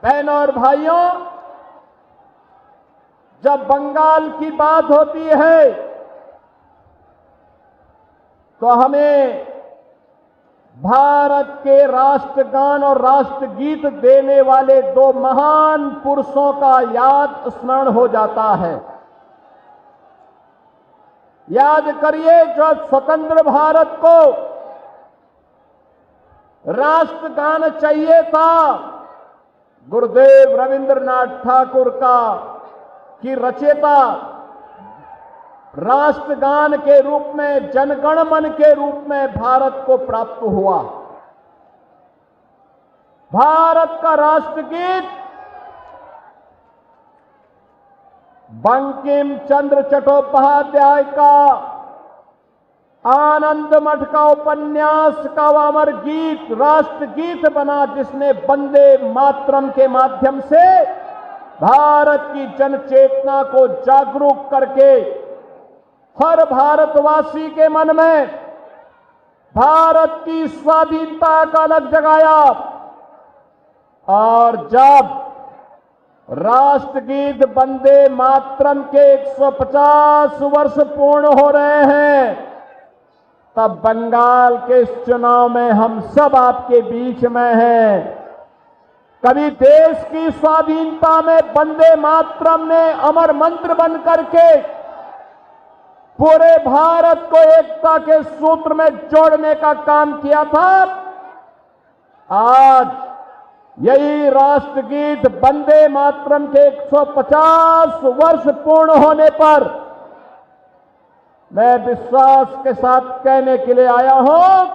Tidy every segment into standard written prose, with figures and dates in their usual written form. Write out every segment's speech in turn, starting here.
बहनों और भाइयों, जब बंगाल की बात होती है तो हमें भारत के राष्ट्रगान और राष्ट्रगीत देने वाले दो महान पुरुषों का याद स्मरण हो जाता है। याद करिए, जब स्वतंत्र भारत को राष्ट्रगान चाहिए था, गुरुदेव रविंद्रनाथ ठाकुर की रचयिता राष्ट्रगान के रूप में, जनगण मन के रूप में भारत को प्राप्त हुआ। भारत का राष्ट्रगीत बंकिम चंद्र चट्टोपाध्याय का आनंद मठ का उपन्यास का अमर गीत राष्ट्रगीत बना, जिसने वंदे मातरम के माध्यम से भारत की जनचेतना को जागरूक करके हर भारतवासी के मन में भारत की स्वाधीनता का अलग जगाया। और जब राष्ट्रगीत वंदे मातरम के 150 वर्ष पूर्ण हो रहे हैं, तब बंगाल के इस चुनाव में हम सब आपके बीच में हैं। कभी देश की स्वाधीनता में वंदे मातरम ने अमर मंत्र बन करके पूरे भारत को एकता के सूत्र में जोड़ने का काम किया था। आज यही राष्ट्रगीत वंदे मातरम के 150 वर्ष पूर्ण होने पर मैं विश्वास के साथ कहने के लिए आया हूं,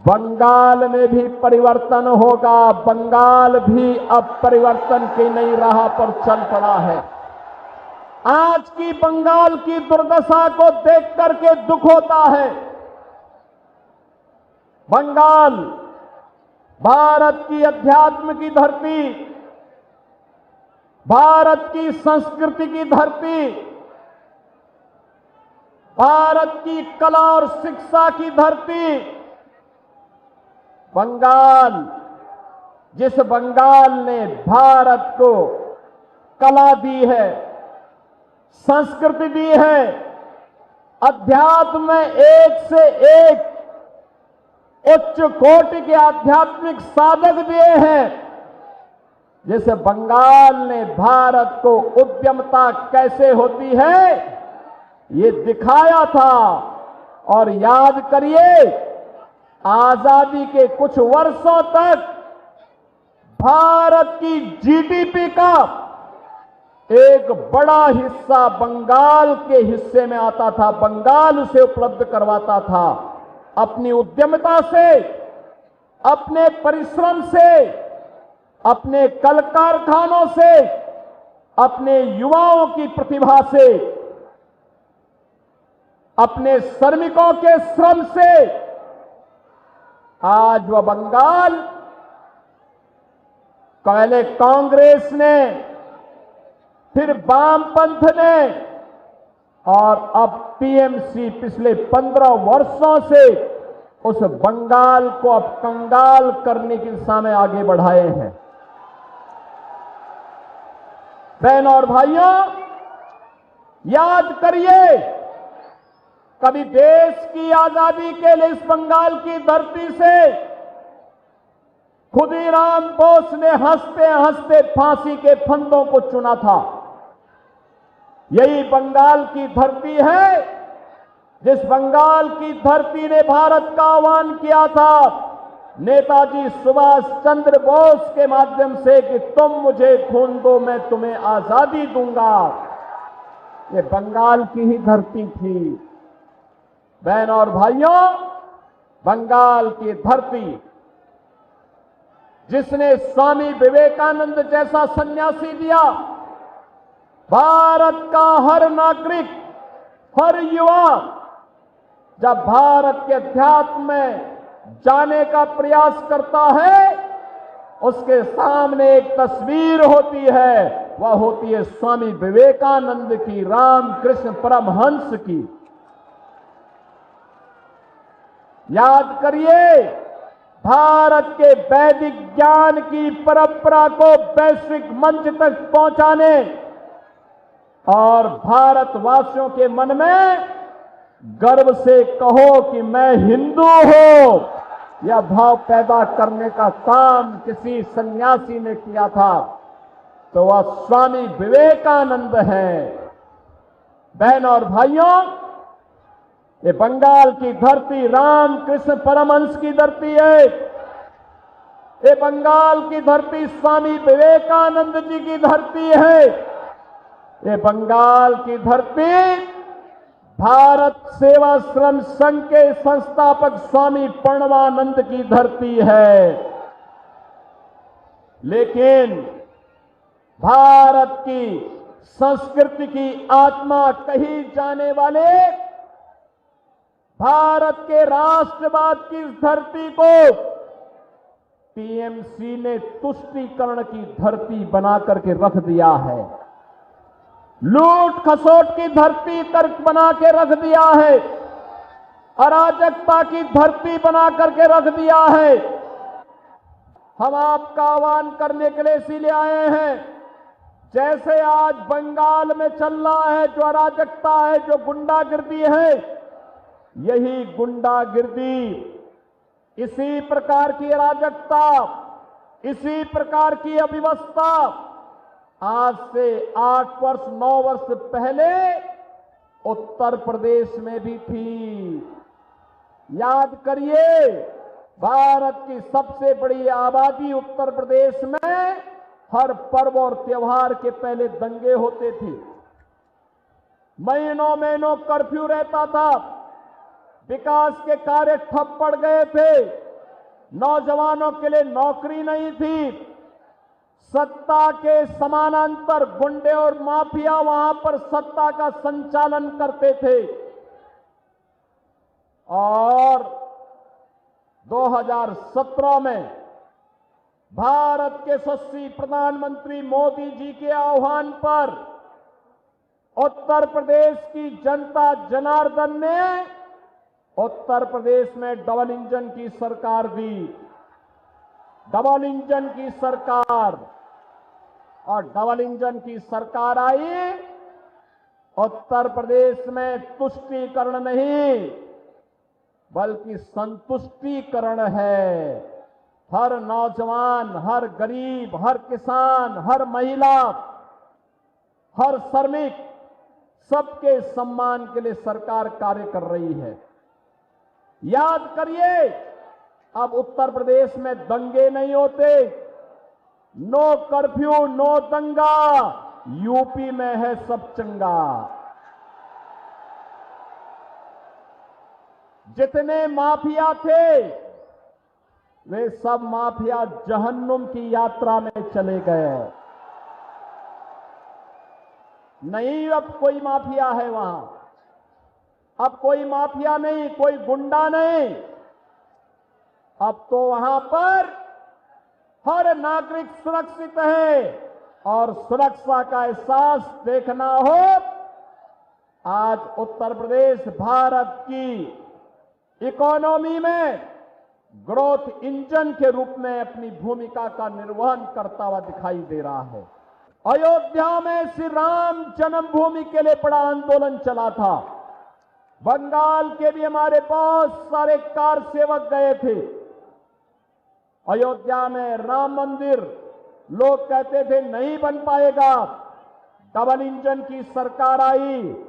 बंगाल में भी परिवर्तन होगा। बंगाल भी अब परिवर्तन की नई राह पर चल पड़ा है। आज की बंगाल की दुर्दशा को देख करके दुख होता है। बंगाल भारत की अध्यात्म की धरती, भारत की संस्कृति की धरती, भारत की कला और शिक्षा की धरती। बंगाल, जिस बंगाल ने भारत को कला दी है, संस्कृति दी है, अध्यात्म में एक से एक उच्च कोटि के आध्यात्मिक साधक दिए हैं, जिस बंगाल ने भारत को उद्यमता कैसे होती है ये दिखाया था। और याद करिए, आजादी के कुछ वर्षों तक भारत की जीडीपी का एक बड़ा हिस्सा बंगाल के हिस्से में आता था, बंगाल उसे उपलब्ध करवाता था। अपनी उद्यमिता से, अपने परिश्रम से, अपने कल कारखानों से, अपने युवाओं की प्रतिभा से, अपने श्रमिकों के श्रम से आज वह बंगाल पहले कांग्रेस ने, फिर वामपंथ ने और अब टीएमसी पिछले 15 वर्षों से उस बंगाल को अब कंगाल करने की दिशा में आगे बढ़ाए हैं। बहनों और भाइयों, याद करिए, कभी देश की आजादी के लिए इस बंगाल की धरती से खुदीराम बोस ने हंसते हंसते फांसी के फंदों को चुना था। यही बंगाल की धरती है जिस बंगाल की धरती ने भारत का आह्वान किया था नेताजी सुभाष चंद्र बोस के माध्यम से कि तुम मुझे खून दो, मैं तुम्हें आजादी दूंगा। ये बंगाल की ही धरती थी। बहनों और भाइयों, बंगाल की धरती जिसने स्वामी विवेकानंद जैसा सन्यासी दिया, भारत का हर नागरिक, हर युवा जब भारत के अध्यात्म में जाने का प्रयास करता है, उसके सामने एक तस्वीर होती है, वह होती है स्वामी विवेकानंद की, रामकृष्ण परमहंस की। याद करिए, भारत के वैदिक ज्ञान की परंपरा को वैश्विक मंच तक पहुंचाने और भारतवासियों के मन में गर्व से कहो कि मैं हिंदू हूं, यह भाव पैदा करने का काम किसी सन्यासी ने किया था तो वह स्वामी विवेकानंद है। बहन और भाइयों, ये बंगाल की धरती रामकृष्ण परमहंस की धरती है। ये बंगाल की धरती स्वामी विवेकानंद जी की धरती है। ये बंगाल की धरती भारत सेवाश्रम संघ के संस्थापक स्वामी प्रणवानंद की धरती है। लेकिन भारत की संस्कृति की आत्मा कही जाने वाले भारत के राष्ट्रवाद की इस धरती को टीएमसी ने तुष्टीकरण की धरती बना करके रख दिया है। लूट खसोट की धरती तर्क बना के रख दिया है। अराजकता की धरती बना करके रख दिया है। हम आपका आह्वान करने के लिए इसीलिए आए हैं, जैसे आज बंगाल में चल रहा है जो अराजकता है, जो गुंडागिर्दी है, यही गुंडागिर्दी, इसी प्रकार की अराजकता, इसी प्रकार की अव्यवस्था आज से 8 वर्ष 9 वर्ष पहले उत्तर प्रदेश में भी थी। याद करिए, भारत की सबसे बड़ी आबादी उत्तर प्रदेश में हर पर्व और त्योहार के पहले दंगे होते थे। महीनों महीनों कर्फ्यू रहता था। विकास के कार्य ठप पड़ गए थे। नौजवानों के लिए नौकरी नहीं थी। सत्ता के समानांतर गुंडे और माफिया वहां पर सत्ता का संचालन करते थे। और 2017 में भारत के यशस्वी प्रधानमंत्री मोदी जी के आह्वान पर उत्तर प्रदेश की जनता जनार्दन ने उत्तर प्रदेश में डबल इंजन की सरकार दी। डबल इंजन की सरकार, और डबल इंजन की सरकार आई। उत्तर प्रदेश में तुष्टीकरण नहीं बल्कि संतुष्टीकरण है। हर नौजवान, हर गरीब, हर किसान, हर महिला, हर श्रमिक, सबके सम्मान के लिए सरकार कार्य कर रही है। याद करिए, अब उत्तर प्रदेश में दंगे नहीं होते। नो कर्फ्यू, नो दंगा। यूपी में है सब चंगा। जितने माफिया थे वे सब माफिया जहन्नुम की यात्रा में चले गए। नहीं, अब कोई माफिया है वहां। अब कोई माफिया नहीं, कोई गुंडा नहीं। अब तो वहां पर हर नागरिक सुरक्षित है। और सुरक्षा का एहसास देखना हो, आज उत्तर प्रदेश भारत की इकोनॉमी में ग्रोथ इंजन के रूप में अपनी भूमिका का निर्वहन करता हुआ दिखाई दे रहा है। अयोध्या में श्री राम जन्मभूमि के लिए बड़ा आंदोलन चला था। बंगाल के भी हमारे बहुत सारे कार सेवक गए थे। अयोध्या में राम मंदिर लोग कहते थे नहीं बन पाएगा। डबल इंजन की सरकार आई।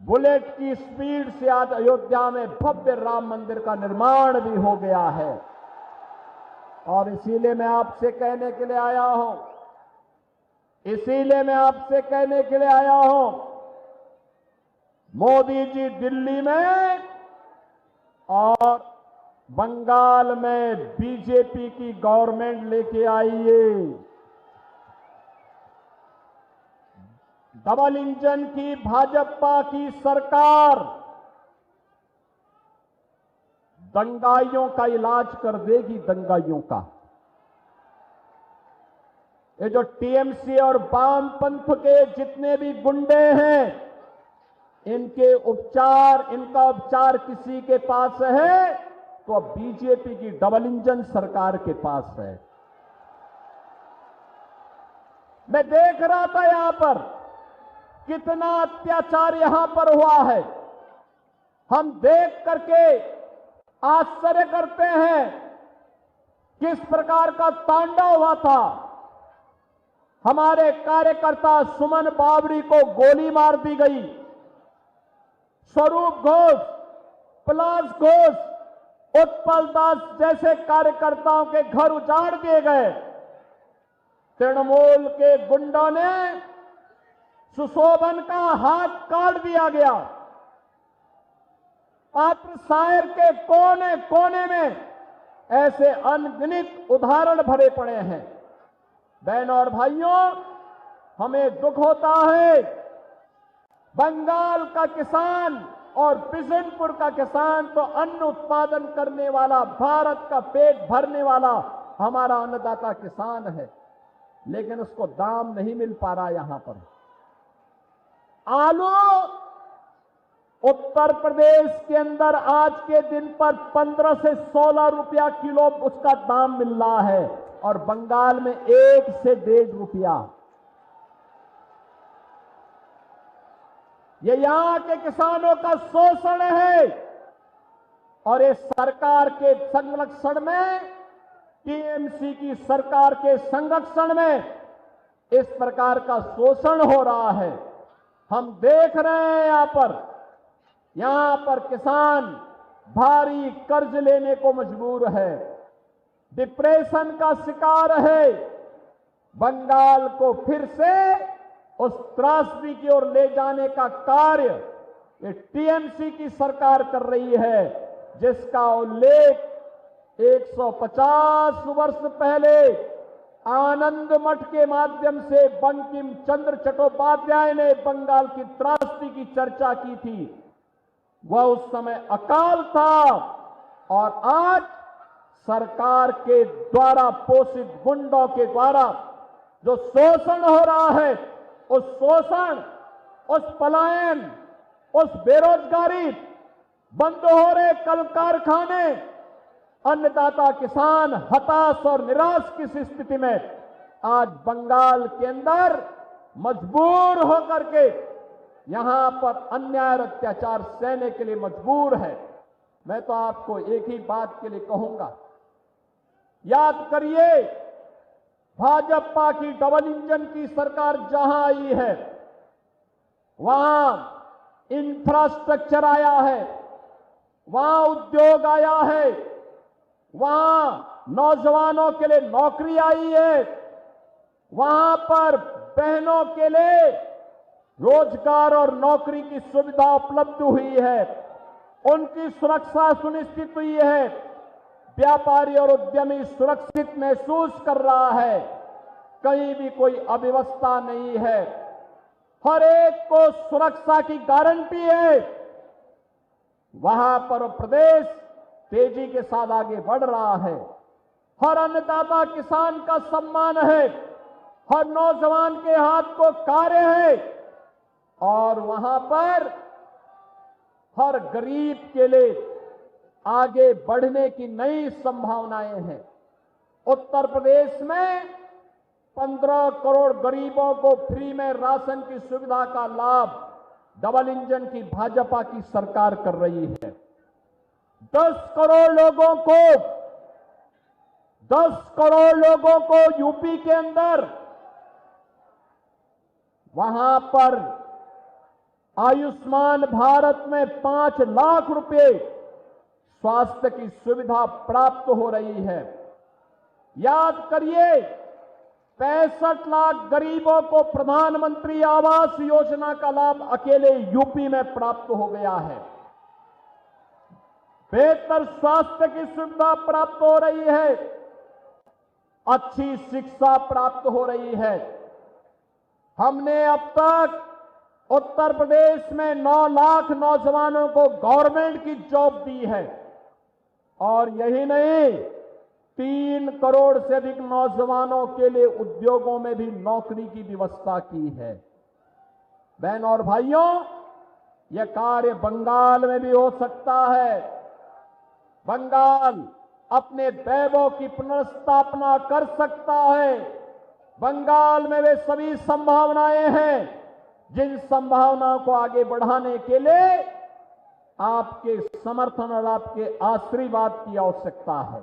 बुलेट की स्पीड से आज अयोध्या में भव्य राम मंदिर का निर्माण भी हो गया है। और इसीलिए मैं आपसे कहने के लिए आया हूं, मोदी जी दिल्ली में और बंगाल में बीजेपी की गवर्नमेंट लेके आइए। डबल इंजन की भाजपा की सरकार दंगाइयों का इलाज कर देगी। दंगाइयों का, ये जो टीएमसी और वामपंथ के जितने भी गुंडे हैं, इनका उपचार किसी के पास है तो अब बीजेपी की डबल इंजन सरकार के पास है। मैं देख रहा था यहां पर कितना अत्याचार यहां पर हुआ है। हम देख करके आश्चर्य करते हैं किस प्रकार का तांडव हुआ था। हमारे कार्यकर्ता सुमन बावरी को गोली मार दी गई, स्वरूप घोष, पलाश घोष, उत्पल दास जैसे कार्यकर्ताओं के घर उजाड़ दिए गए। तृणमूल के गुंडों ने सुशोभन का हाथ काट दिया गया। पात्र सायर के कोने कोने में ऐसे अनगिनत उदाहरण भरे पड़े हैं। बहनों और भाइयों, हमें दुख होता है बंगाल का किसान और बिशनपुर का किसान तो अन्न उत्पादन करने वाला, भारत का पेट भरने वाला हमारा अन्नदाता किसान है, लेकिन उसको दाम नहीं मिल पा रहा। यहां पर आलू उत्तर प्रदेश के अंदर आज के दिन पर 15 से 16 रुपया किलो उसका दाम मिल रहा है और बंगाल में 1 से 1.5 रुपया। ये यहां के किसानों का शोषण है और इस सरकार के संरक्षण में, टीएमसी की सरकार के संरक्षण में इस प्रकार का शोषण हो रहा है। हम देख रहे हैं यहां पर किसान भारी कर्ज लेने को मजबूर है, डिप्रेशन का शिकार है। बंगाल को फिर से उस त्रासदी की ओर ले जाने का कार्य ये टीएमसी की सरकार कर रही है, जिसका उल्लेख 150 वर्ष पहले आनंद मठ के माध्यम से बंकिम चंद्र चट्टोपाध्याय ने बंगाल की त्रासदी की चर्चा की थी। वह उस समय अकाल था और आज सरकार के द्वारा पोषित गुंडों के द्वारा जो शोषण हो रहा है, उस शोषण, उस पलायन, उस बेरोजगारी, बंद हो रहे कल कारखाने, अन्नदाता किसान हताश और निराश की स्थिति में आज बंगाल के अंदर मजबूर होकर के यहां पर अन्याय और अत्याचार सहने के लिए मजबूर है। मैं तो आपको एक ही बात के लिए कहूंगा, याद करिए भाजपा की डबल इंजन की सरकार जहां आई है वहां इंफ्रास्ट्रक्चर आया है, वहां उद्योग आया है, वहां नौजवानों के लिए नौकरी आई है, वहां पर बहनों के लिए रोजगार और नौकरी की सुविधा उपलब्ध हुई है, उनकी सुरक्षा सुनिश्चित हुई है, व्यापारी और उद्यमी सुरक्षित महसूस कर रहा है, कहीं भी कोई अव्यवस्था नहीं है, हर एक को सुरक्षा की गारंटी है। वहां पर प्रदेश तेजी के साथ आगे बढ़ रहा है, हर अन्नदाता किसान का सम्मान है, हर नौजवान के हाथ को कार्य है और वहां पर हर गरीब के लिए आगे बढ़ने की नई संभावनाएं हैं। उत्तर प्रदेश में 15 करोड़ गरीबों को फ्री में राशन की सुविधा का लाभ डबल इंजन की भाजपा की सरकार कर रही है। 10 करोड़ लोगों को यूपी के अंदर वहां पर आयुष्मान भारत में 5 लाख रुपए स्वास्थ्य की सुविधा प्राप्त हो रही है। याद करिए 65 लाख गरीबों को प्रधानमंत्री आवास योजना का लाभ अकेले यूपी में प्राप्त हो गया है। बेहतर स्वास्थ्य की सुविधा प्राप्त हो रही है, अच्छी शिक्षा प्राप्त हो रही है। हमने अब तक उत्तर प्रदेश में 9 लाख नौजवानों को गवर्नमेंट की जॉब दी है और यही नहीं 3 करोड़ से अधिक नौजवानों के लिए उद्योगों में भी नौकरी की व्यवस्था की है। बहनों और भाइयों, यह कार्य बंगाल में भी हो सकता है। बंगाल अपने वैभव की पुनर्स्थापना कर सकता है। बंगाल में वे सभी संभावनाएं हैं जिन संभावनाओं को आगे बढ़ाने के लिए आपके समर्थन और आपके आशीर्वाद की आवश्यकता है।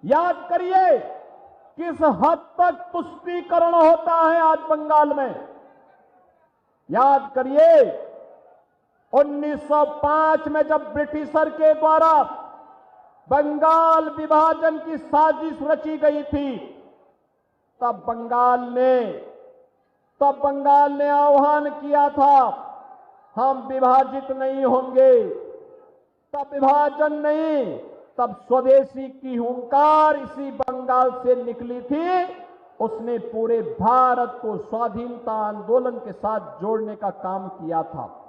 याद करिए किस हद तक तुष्टीकरण होता है आज बंगाल में। याद करिए 1905 में जब ब्रिटिशर के द्वारा बंगाल विभाजन की साजिश रची गई थी, तब बंगाल ने आह्वान किया था, हम विभाजित नहीं होंगे। तब विभाजन नहीं, तब स्वदेशी की हुंकार इसी बंगाल से निकली थी। उसने पूरे भारत को स्वाधीनता आंदोलन के साथ जोड़ने का काम किया था।